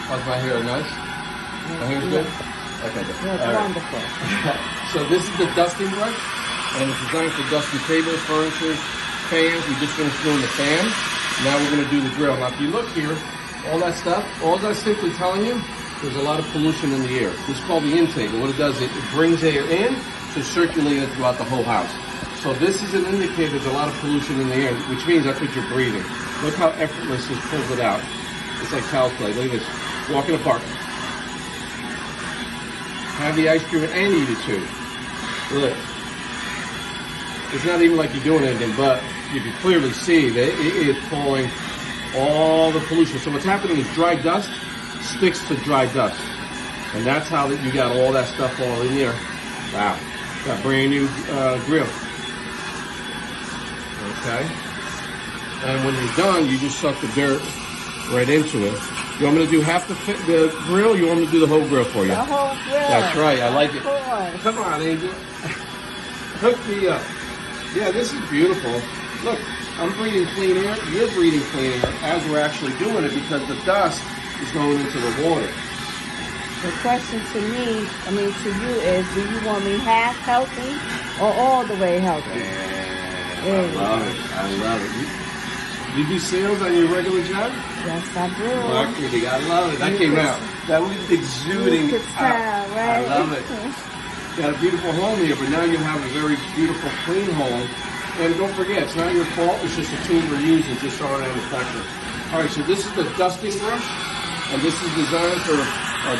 How's my hair? Nice? My hair's good? Okay, good. Yeah, it's wonderful. So this is the dusting brush, and it's designed for dusting tables, furniture, fans. We just finished doing the fan. Now we're going to do the grill. Now if you look here, all that stuff, all that's simply telling you there's a lot of pollution in the air. This is called the intake, and what it does, it brings air in to circulate it throughout the whole house. So this is an indicator there's a lot of pollution in the air, which means that's what you're breathing. Look how effortless it pulls it out. It's like child's play. Look at this. Walk in the park. Have the ice cream and eat it too. Look. It's not even like you're doing anything, but you can clearly see that it is pulling all the pollution. So what's happening is dry dust sticks to dry dust. And that's how that you got all that stuff all in there. Wow. Got a brand new grill. Okay. And when you're done, you just suck the dirt right into it. You want me to do half the grill, or you want me to do the whole grill for you? The whole grill. That's right, I like it. Course. Come on, Angel. Hook me up. Yeah, this is beautiful. Look, I'm breathing clean air, you're breathing clean air as we're actually doing it because the dust is going into the water. The question to me, to you is, do you want me half healthy or all the way healthy? Yeah, I love it. I love it. You do sales on your regular job? Yes, I do. Marketing, I love it. That came out. That was exuding. You could tell, right? I love it. Got a beautiful home here, but now you have a very beautiful, clean home. And don't forget, it's not your fault. It's just a tool we're using, just our manufacturer. All right, so this is the dusting brush, and this is designed for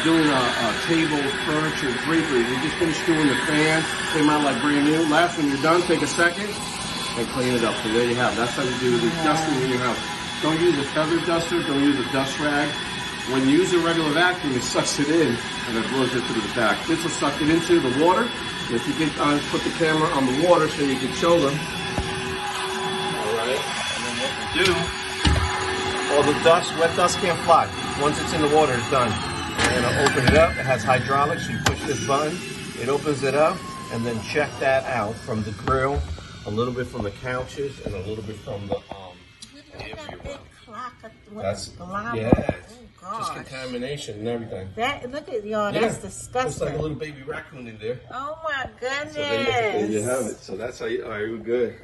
doing a table, furniture, drapery. We just finished doing the fan. Came out like brand new. Last, when you're done, take a second and clean it up. So there you have it. That's how you do the dusting in your house. Don't use a feather duster. Don't use a dust rag. When you use a regular vacuum, it sucks it in and it blows it through the back. This will suck it into the water. And if you can put the camera on the water so you can show them. All right. And then what we do, all the dust, wet dust can't fly. Once it's in the water, it's done. And I'll open it up. It has hydraulics. You push this button, it opens it up, and then check that out from the grill, a little bit from the couches, and a little bit from the That's yeah, just contamination and everything. Look at y'all. That's disgusting. Looks like a little baby raccoon in there. Oh my goodness. So there you have it. So that's how you. All right, we're good.